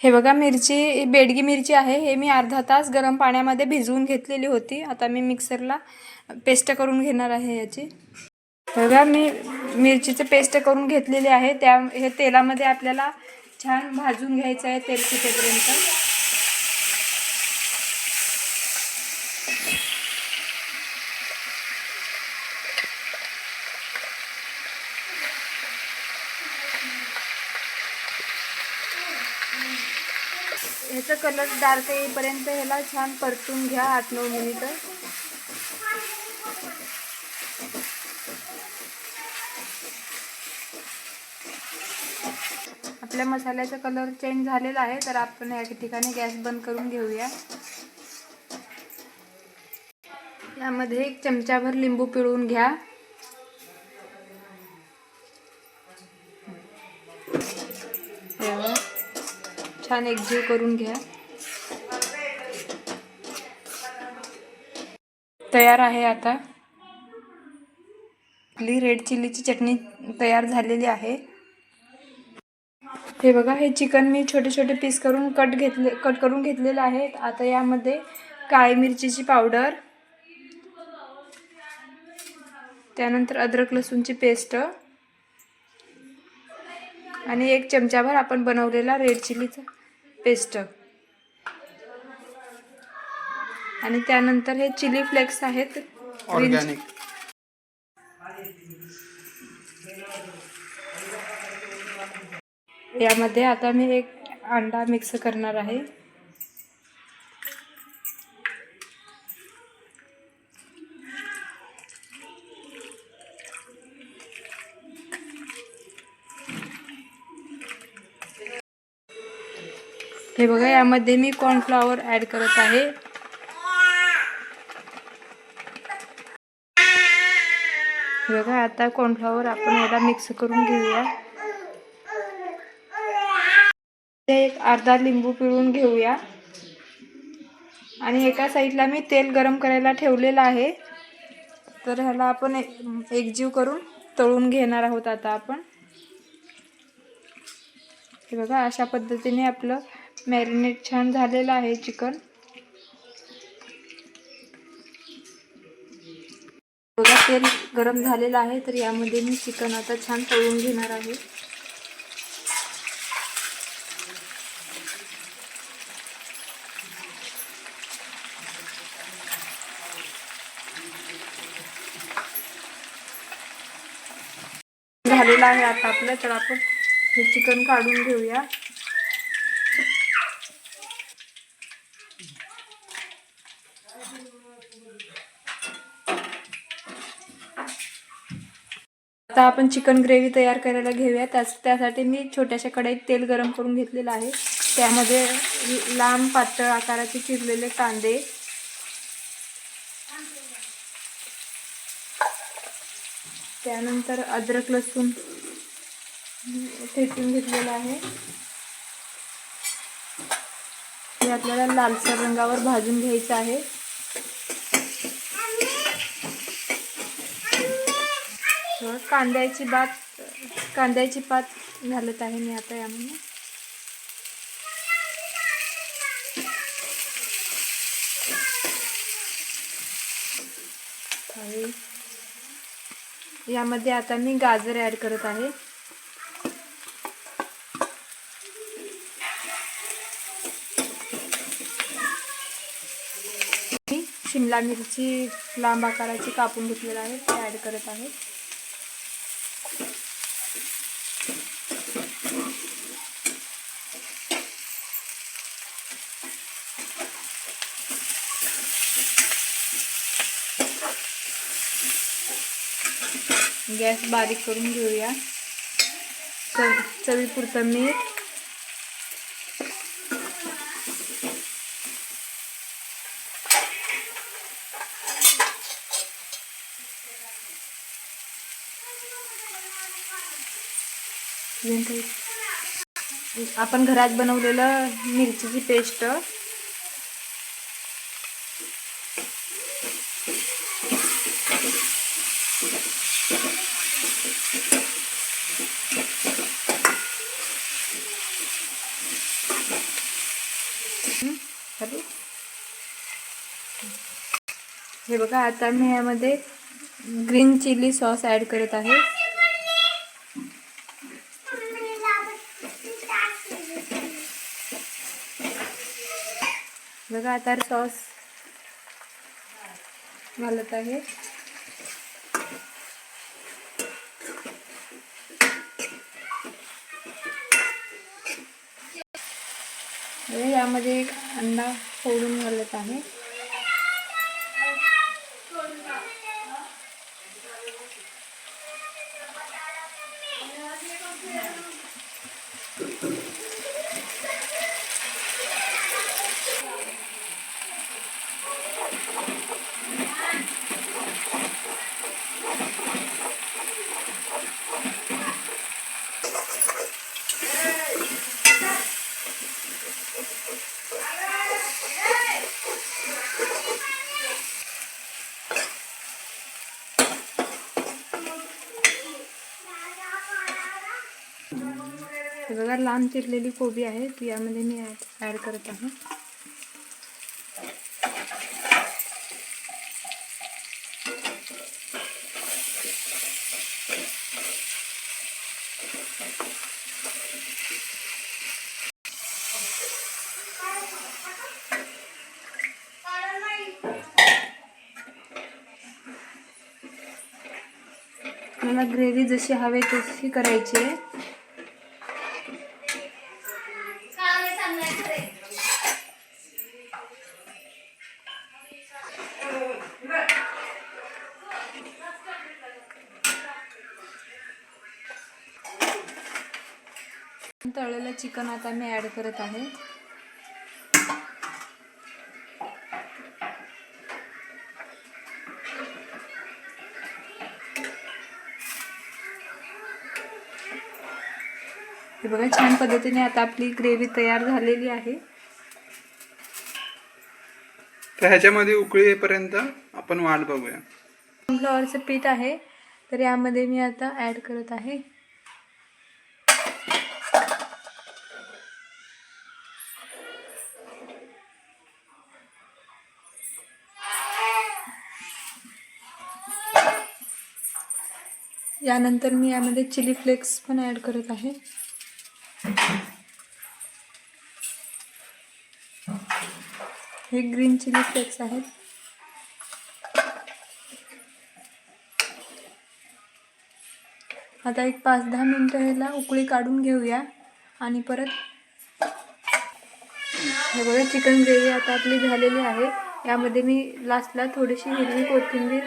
हे बघा, मिरची बेडगी मिरची आहे. हे मी अर्धा तास गरम पाण्यामध्ये भिजवून घेतलेली होती. आता मी मिक्सरला पेस्ट करून घेणार आहे याची. बघा, मी मिरचीचे पेस्ट करून घेतलेली आहे. हे तेलामध्ये आपल्याला छान भाजून घ्यायचं आहे तेल सुटेपर्यंत. ह्याचा कलर डार्क येईपर्यंत ह्याला छान परतून घ्या 8-9 मिनिटं. आपल्या मसाल्याचा कलर चेंज झालेला आहे, तर आपण या ठिकाणी गॅस बंद करून घेऊया. यामध्ये 1 चमचाभर लिंबू पिळून घ्या. छान एकजीव करून घ्या. तयार आहे. आता आपली रेड चिल्लीची चटणी तयार झालेली आहे. हे बघा, हे चिकन मी छोटे छोटे पीस करून कट करून घेतलेले आहे. आता यामध्ये काळी मिरचीची पावडर, त्यानंतर अद्रक लसूणची पेस्ट आणि 1 चमचाभर आपण बनवलेला रेड चिल्लीचा पेस्ट आणि त्यानंतर हे चिली फ्लेक्स आहेत ऑर्गॅनिक. यामध्ये आता मी 1 अंडा मिक्स करणार आहे. हे बघा, यामध्ये मी कॉर्नफ्लॉवर ॲड करत आहे. हे बघा, आता कॉर्नफ्लॉवर आपण याला मिक्स करून घेऊया. 1 अर्धा लिंबू पिळून घेऊया आणि एका साईडला मी तेल गरम करायला ठेवलेलं आहे. तर ह्याला आपण एकजीव करून तळून घेणार आहोत. आता आपण हे बघा, अशा पद्धतीने आपलं मॅरिनेट छान झालेलं आहे चिकन. बघा, तेल गरम झालेलं आहे, तर यामध्ये मी चिकन आता छान तळून घेणार आहे. झालेलं आहे आता आपलं, तर आपण हे चिकन काढून घेऊया. आता आपण चिकन ग्रेव्ही तयार करायला घेऊया. त्यासाठी मी छोट्याशा कढईत तेल गरम करून घेतलेलं आहे. त्यामध्ये लांब पातळ आकाराचे चिरलेले कांदे, त्यानंतर अद्रक लसूण ठेचून घेतलेलं आहे. हे आपल्याला लालसर रंगावर भाजून घ्यायचं आहे. कांद्याची पात घालत आहे मी आता यामध्ये. यामध्ये आता मी गाजर ॲड करत आहे. मी शिमला मिरची लांब आकाराची कापून घेतलेली आहे, ते ॲड करत आहे. गॅस बारीक करून घेऊया. चवीपुरतं मीठ, आपण घरात बनवलेलं मिरचीची पेस्ट, हे बघा, आता मी यामध्ये ग्रीन चिली सॉस ॲड करत आहे. बघा, आता सॉस घालत आहे. यामध्ये एक अंडा फोडून घालत आहे. हे बघा, लांब चिरलेली कोबी आहे ती यामध्ये मी ॲड करत आहे. मला ग्रेव्ही जशी हवी तशी करायची आहे. तळलेलं चिकन आता मी ॲड करत आहे. हे बघा, छान पद्धतीने आता आपली ग्रेव्ही तयार झालेली आहे. तर ह्याच्यामध्ये उकळी येईपर्यंत आपण वाट बघूया. कॉर्नफ्लॉवरचं पीठ आहे, तर यामध्ये मी आता ॲड करत आहे. यानंतर मी यामध्ये चिली फ्लेक्स पण ॲड करत आहे. हे ग्रीन चिली फ्लेक्स आहेत. आता एक 5-10 मिनिटं ह्याला उकळी काढून घेऊया आणि परत हे बघा, चिकन ग्रेव्ही आता आपली झालेली आहे. यामध्ये मी लास्टला थोडीशी हिरवी कोथिंबीर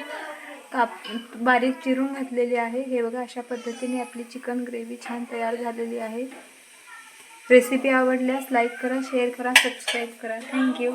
बारीक चिरून घातलेली आहे. हे बघा, अशा पद्धतीने आपली चिकन ग्रेव्ही छान तयार झालेली आहे. रेसिपी आवडल्यास लाईक करा, शेअर करा, सबस्क्राईब करा. थँक्यू.